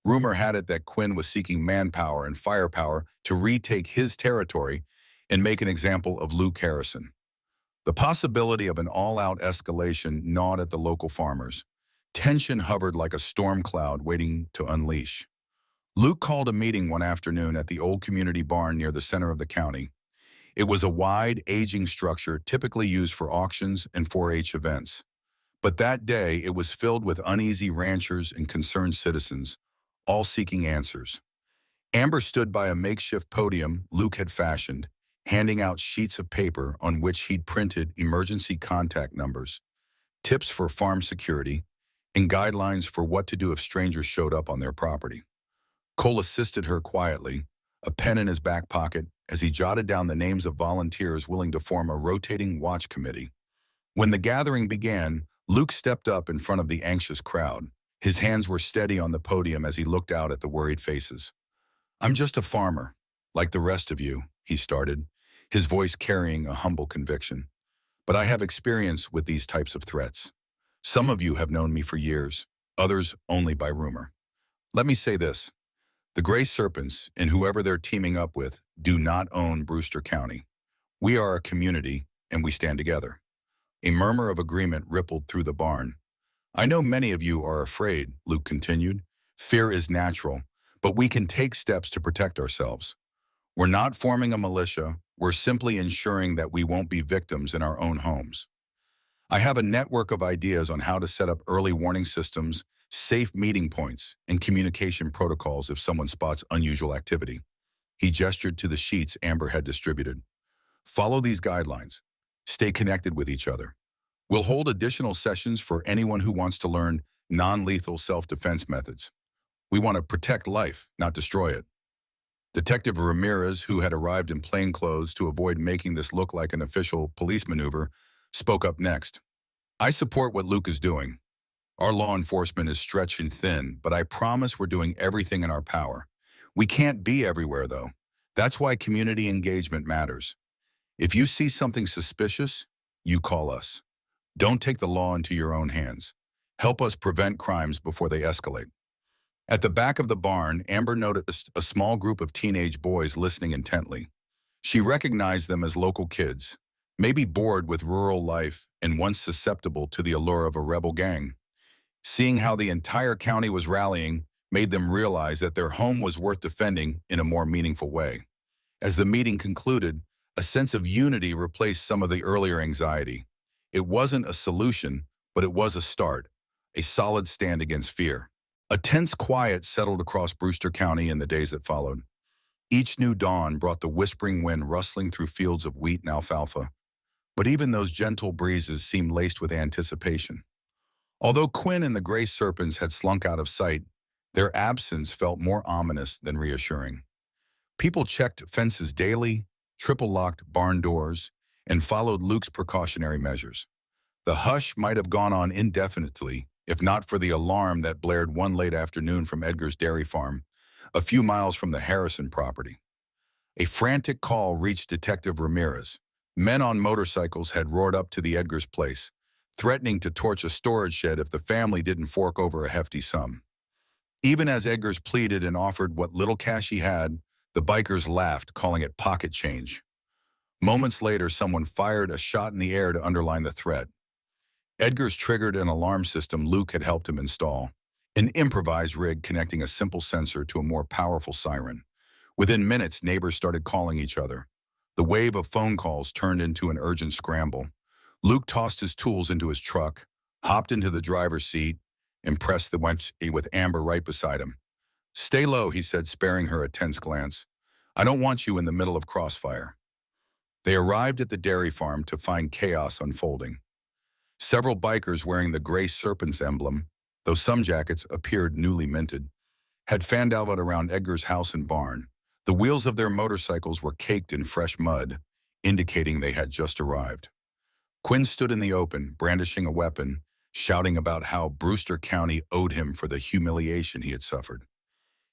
Rumor had it that Quinn was seeking manpower and firepower to retake his territory and make an example of Luke Harrison. The possibility of an all-out escalation gnawed at the local farmers. Tension hovered like a storm cloud waiting to unleash. Luke called a meeting one afternoon at the old community barn near the center of the county. It was a wide, aging structure typically used for auctions and 4-H events. But that day, it was filled with uneasy ranchers and concerned citizens, all seeking answers. Amber stood by a makeshift podium Luke had fashioned, handing out sheets of paper on which he'd printed emergency contact numbers, tips for farm security, and guidelines for what to do if strangers showed up on their property. Cole assisted her quietly, a pen in his back pocket, as he jotted down the names of volunteers willing to form a rotating watch committee. When the gathering began, Luke stepped up in front of the anxious crowd. His hands were steady on the podium as he looked out at the worried faces. "I'm just a farmer, like the rest of you," he started, his voice carrying a humble conviction. "But I have experience with these types of threats. Some of you have known me for years, others only by rumor. Let me say this. The Gray Serpents, and whoever they're teaming up with, do not own Brewster County. We are a community, and we stand together." A murmur of agreement rippled through the barn. "I know many of you are afraid," Luke continued. "Fear is natural, but we can take steps to protect ourselves. We're not forming a militia, we're simply ensuring that we won't be victims in our own homes. I have a network of ideas on how to set up early warning systems, safe meeting points, and communication protocols if someone spots unusual activity." He gestured to the sheets Amber had distributed. "Follow these guidelines. Stay connected with each other. We'll hold additional sessions for anyone who wants to learn non-lethal self-defense methods. We want to protect life, not destroy it." Detective Ramirez, who had arrived in plainclothes to avoid making this look like an official police maneuver, spoke up next. I support what Luke is doing. Our law enforcement is stretched and thin, but I promise we're doing everything in our power. We can't be everywhere, though. That's why community engagement matters. If you see something suspicious, you call us. Don't take the law into your own hands. Help us prevent crimes before they escalate. At the back of the barn, Amber noticed a small group of teenage boys listening intently. She recognized them as local kids, maybe bored with rural life and once susceptible to the allure of a rebel gang. Seeing how the entire county was rallying made them realize that their home was worth defending in a more meaningful way. As the meeting concluded, a sense of unity replaced some of the earlier anxiety. It wasn't a solution, but it was a start, a solid stand against fear. A tense quiet settled across Brewster County in the days that followed. Each new dawn brought the whispering wind rustling through fields of wheat and alfalfa, but even those gentle breezes seemed laced with anticipation. Although Quinn and the gray serpents had slunk out of sight, their absence felt more ominous than reassuring. People checked fences daily, triple-locked barn doors, and followed Luke's precautionary measures. The hush might have gone on indefinitely, if not for the alarm that blared one late afternoon from Edgar's dairy farm, a few miles from the Harrison property. A frantic call reached Detective Ramirez. Men on motorcycles had roared up to the Edgar's place, threatening to torch a storage shed if the family didn't fork over a hefty sum. Even as Edgar's pleaded and offered what little cash he had, the bikers laughed, calling it pocket change. Moments later, someone fired a shot in the air to underline the threat. Edgar's triggered an alarm system Luke had helped him install, an improvised rig connecting a simple sensor to a more powerful siren. Within minutes, neighbors started calling each other. The wave of phone calls turned into an urgent scramble. Luke tossed his tools into his truck, hopped into the driver's seat, and pressed the winch with Amber right beside him. "Stay low," he said, sparing her a tense glance. "I don't want you in the middle of crossfire." They arrived at the dairy farm to find chaos unfolding. Several bikers wearing the Gray Serpents emblem, though some jackets appeared newly minted, had fanned out around Edgar's house and barn. The wheels of their motorcycles were caked in fresh mud, indicating they had just arrived. Quinn stood in the open, brandishing a weapon, shouting about how Brewster County owed him for the humiliation he had suffered.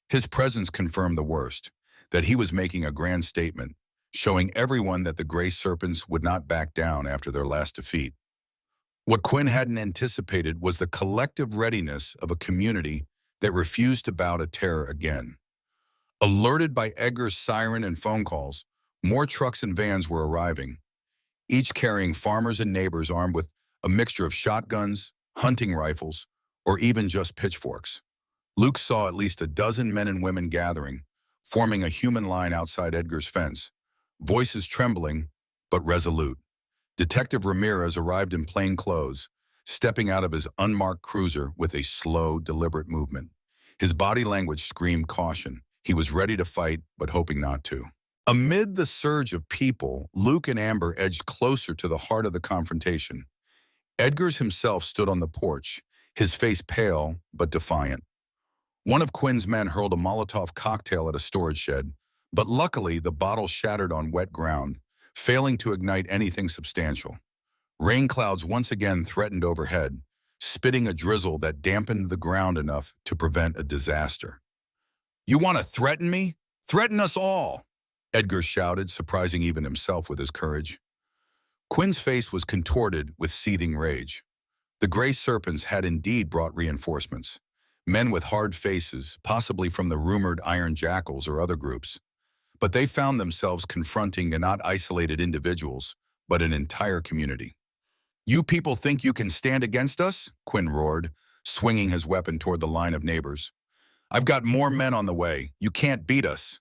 His presence confirmed the worst, that he was making a grand statement, showing everyone that the Gray Serpents would not back down after their last defeat. What Quinn hadn't anticipated was the collective readiness of a community that refused to bow to terror again. Alerted by Edgar's siren and phone calls, more trucks and vans were arriving, each carrying farmers and neighbors armed with a mixture of shotguns, hunting rifles, or even just pitchforks. Luke saw at least a dozen men and women gathering, forming a human line outside Edgar's fence, voices trembling but resolute. Detective Ramirez arrived in plain clothes, stepping out of his unmarked cruiser with a slow, deliberate movement. His body language screamed caution. He was ready to fight, but hoping not to. Amid the surge of people, Luke and Amber edged closer to the heart of the confrontation. Edgar's himself stood on the porch, his face pale but defiant. One of Quinn's men hurled a Molotov cocktail at a storage shed, but luckily the bottle shattered on wet ground, failing to ignite anything substantial. Rain clouds once again threatened overhead, spitting a drizzle that dampened the ground enough to prevent a disaster. "You want to threaten me? Threaten us all!" Edgar shouted, surprising even himself with his courage. Quinn's face was contorted with seething rage. The Gray Serpents had indeed brought reinforcements, men with hard faces, possibly from the rumored Iron Jackals or other groups. But they found themselves confronting not isolated individuals, but an entire community. "You people think you can stand against us?" Quinn roared, swinging his weapon toward the line of neighbors. "I've got more men on the way. You can't beat us."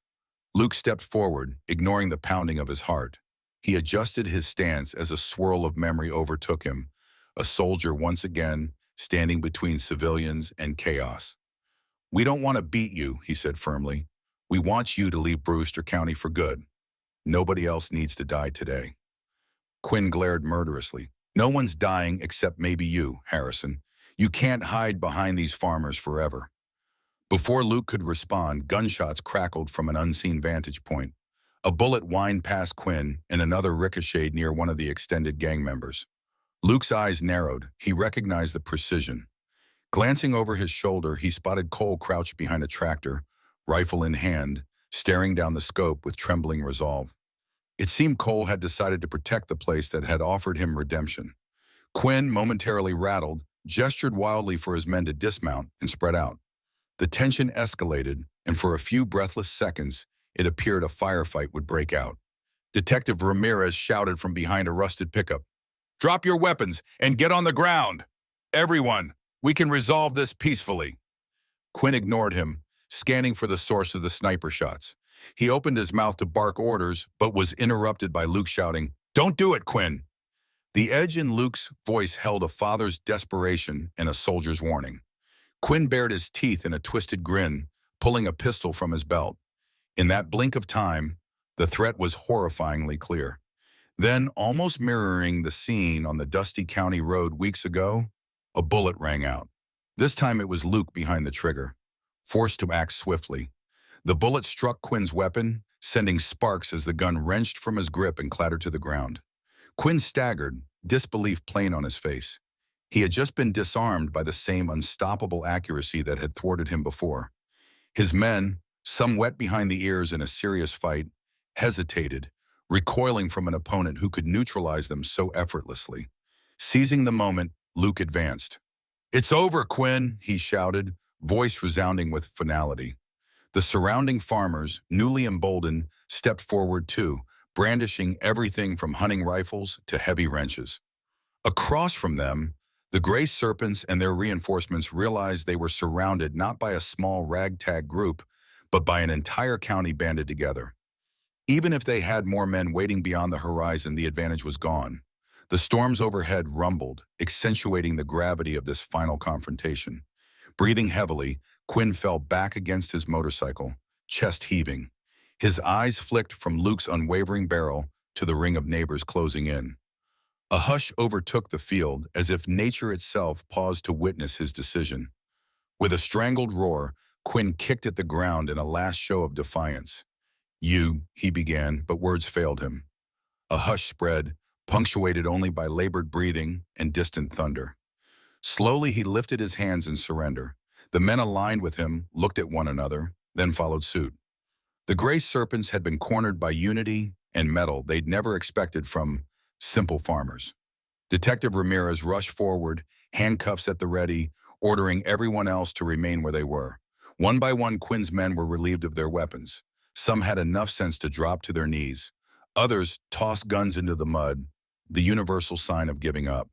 Luke stepped forward, ignoring the pounding of his heart. He adjusted his stance as a swirl of memory overtook him, a soldier once again standing between civilians and chaos. "We don't want to beat you," he said firmly. "We want you to leave Brewster County for good. Nobody else needs to die today." Quinn glared murderously. "No one's dying except maybe you, Harrison. You can't hide behind these farmers forever." Before Luke could respond, gunshots crackled from an unseen vantage point. A bullet whined past Quinn and another ricocheted near one of the extended gang members. Luke's eyes narrowed. He recognized the precision. Glancing over his shoulder, he spotted Cole crouched behind a tractor, rifle in hand, staring down the scope with trembling resolve. It seemed Cole had decided to protect the place that had offered him redemption. Quinn, momentarily rattled, gestured wildly for his men to dismount and spread out. The tension escalated, and for a few breathless seconds, it appeared a firefight would break out. Detective Ramirez shouted from behind a rusted pickup, "Drop your weapons and get on the ground! Everyone, we can resolve this peacefully." Quinn ignored him, scanning for the source of the sniper shots. He opened his mouth to bark orders, but was interrupted by Luke shouting, "Don't do it, Quinn!" The edge in Luke's voice held a father's desperation and a soldier's warning. Quinn bared his teeth in a twisted grin, pulling a pistol from his belt. In that blink of time, the threat was horrifyingly clear. Then, almost mirroring the scene on the dusty county road weeks ago, a bullet rang out. This time it was Luke behind the trigger, forced to act swiftly. The bullet struck Quinn's weapon, sending sparks as the gun wrenched from his grip and clattered to the ground. Quinn staggered, disbelief plain on his face. He had just been disarmed by the same unstoppable accuracy that had thwarted him before. His men, some wet behind the ears in a serious fight, hesitated, recoiling from an opponent who could neutralize them so effortlessly. Seizing the moment, Luke advanced. "It's over, Quinn," he shouted, voice resounding with finality. The surrounding farmers, newly emboldened, stepped forward too, brandishing everything from hunting rifles to heavy wrenches. Across from them, the gray serpents and their reinforcements realized they were surrounded not by a small ragtag group, but by an entire county banded together. Even if they had more men waiting beyond the horizon, the advantage was gone. The storms overhead rumbled, accentuating the gravity of this final confrontation. Breathing heavily, Quinn fell back against his motorcycle, chest heaving. His eyes flicked from Luke's unwavering barrel to the ring of neighbors closing in. A hush overtook the field, as if nature itself paused to witness his decision. With a strangled roar, Quinn kicked at the ground in a last show of defiance. He began, but words failed him. A hush spread, punctuated only by labored breathing and distant thunder. Slowly he lifted his hands in surrender. The men aligned with him looked at one another, then followed suit. The gray serpents had been cornered by unity and mettle they'd never expected from simple farmers. Detective Ramirez rushed forward, handcuffs at the ready, ordering everyone else to remain where they were. One by one, Quinn's men were relieved of their weapons. Some had enough sense to drop to their knees. Others tossed guns into the mud, the universal sign of giving up.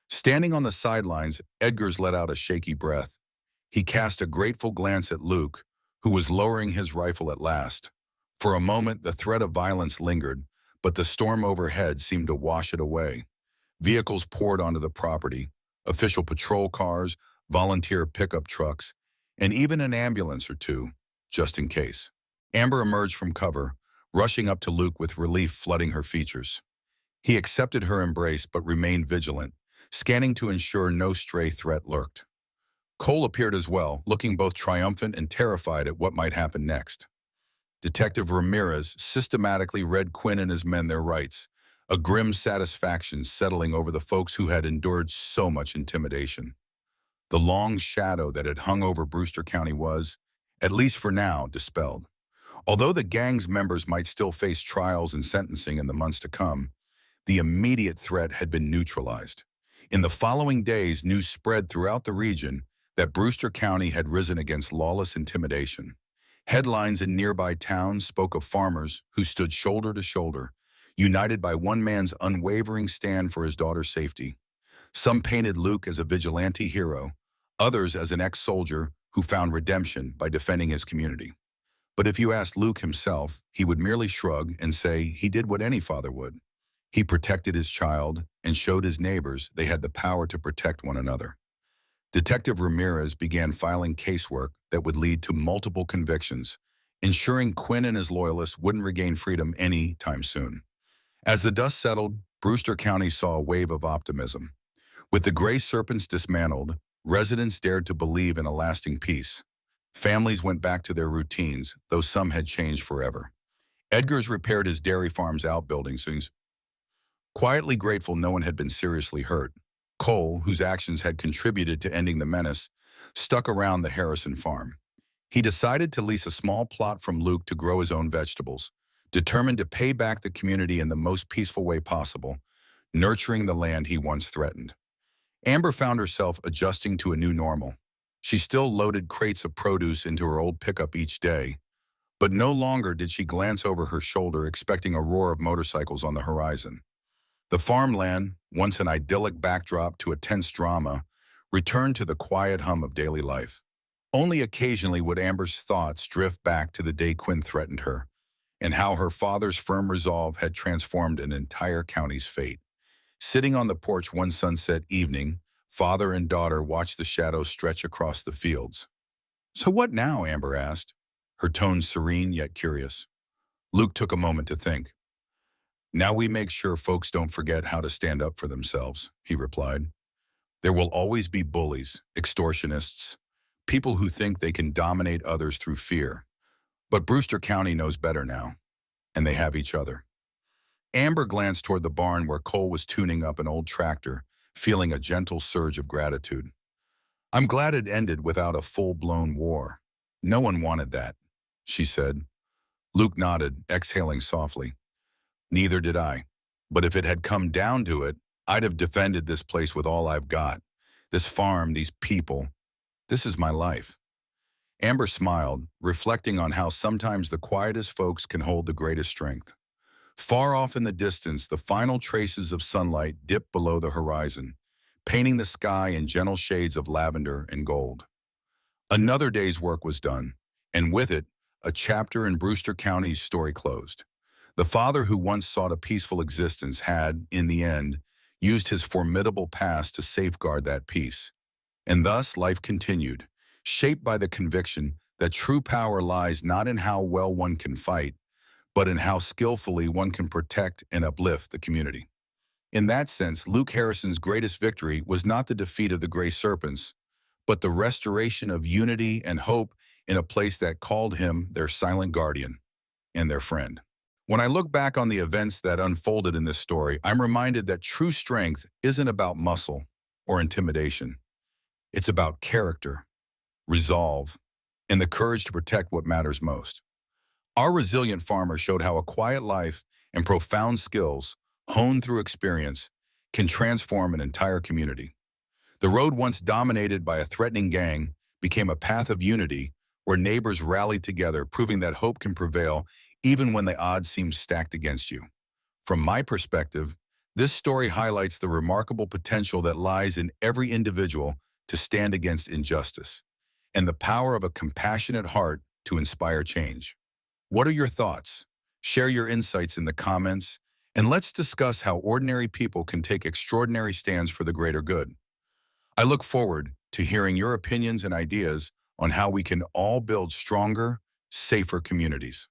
Standing on the sidelines, Edgars let out a shaky breath. He cast a grateful glance at Luke, who was lowering his rifle at last. For a moment, the threat of violence lingered, but the storm overhead seemed to wash it away. Vehicles poured onto the property, official patrol cars, volunteer pickup trucks, and even an ambulance or two, just in case. Amber emerged from cover, rushing up to Luke with relief flooding her features. He accepted her embrace but remained vigilant, scanning to ensure no stray threat lurked. Cole appeared as well, looking both triumphant and terrified at what might happen next. Detective Ramirez systematically read Quinn and his men their rights, a grim satisfaction settling over the folks who had endured so much intimidation. The long shadow that had hung over Brewster County was, at least for now, dispelled. Although the gang's members might still face trials and sentencing in the months to come, the immediate threat had been neutralized. In the following days, news spread throughout the region that Brewster County had risen against lawless intimidation. Headlines in nearby towns spoke of farmers who stood shoulder to shoulder, united by one man's unwavering stand for his daughter's safety. Some painted Luke as a vigilante hero, others as an ex-soldier who found redemption by defending his community. But if you asked Luke himself, he would merely shrug and say he did what any father would. He protected his child and showed his neighbors they had the power to protect one another. Detective Ramirez began filing casework that would lead to multiple convictions, ensuring Quinn and his loyalists wouldn't regain freedom any time soon. As the dust settled, Brewster County saw a wave of optimism. With the gray serpents dismantled, residents dared to believe in a lasting peace. Families went back to their routines, though some had changed forever. Edgar's repaired his dairy farm's outbuildings, quietly grateful no one had been seriously hurt. Cole, whose actions had contributed to ending the menace, stuck around the Harrison farm. He decided to lease a small plot from Luke to grow his own vegetables, determined to pay back the community in the most peaceful way possible, nurturing the land he once threatened. Amber found herself adjusting to a new normal. She still loaded crates of produce into her old pickup each day, but no longer did she glance over her shoulder expecting a roar of motorcycles on the horizon. The farmland, once an idyllic backdrop to a tense drama, returned to the quiet hum of daily life. Only occasionally would Amber's thoughts drift back to the day Quinn threatened her, and how her father's firm resolve had transformed an entire county's fate. Sitting on the porch one sunset evening, father and daughter watched the shadows stretch across the fields. "So what now?" Amber asked, her tone serene yet curious. Luke took a moment to think. "Now we make sure folks don't forget how to stand up for themselves," he replied. "There will always be bullies, extortionists, people who think they can dominate others through fear. But Brewster County knows better now, and they have each other." Amber glanced toward the barn where Cole was tuning up an old tractor, feeling a gentle surge of gratitude. "I'm glad it ended without a full-blown war. No one wanted that," she said. Luke nodded, exhaling softly. "Neither did I. But if it had come down to it, I'd have defended this place with all I've got. This farm, these people. This is my life." Amber smiled, reflecting on how sometimes the quietest folks can hold the greatest strength. Far off in the distance, the final traces of sunlight dipped below the horizon, painting the sky in gentle shades of lavender and gold. Another day's work was done, and with it, a chapter in Brewster County's story closed. The father who once sought a peaceful existence had, in the end, used his formidable past to safeguard that peace. And thus life continued, shaped by the conviction that true power lies not in how well one can fight, but in how skillfully one can protect and uplift the community. In that sense, Luke Harrison's greatest victory was not the defeat of the Gray Serpents, but the restoration of unity and hope in a place that called him their silent guardian and their friend. When I look back on the events that unfolded in this story, I'm reminded that true strength isn't about muscle or intimidation. It's about character, resolve, and the courage to protect what matters most. Our resilient farmer showed how a quiet life and profound skills, honed through experience, can transform an entire community. The road once dominated by a threatening gang became a path of unity where neighbors rallied together, proving that hope can prevail even when the odds seem stacked against you. From my perspective, this story highlights the remarkable potential that lies in every individual to stand against injustice, and the power of a compassionate heart to inspire change. What are your thoughts? Share your insights in the comments, and let's discuss how ordinary people can take extraordinary stands for the greater good. I look forward to hearing your opinions and ideas on how we can all build stronger, safer communities.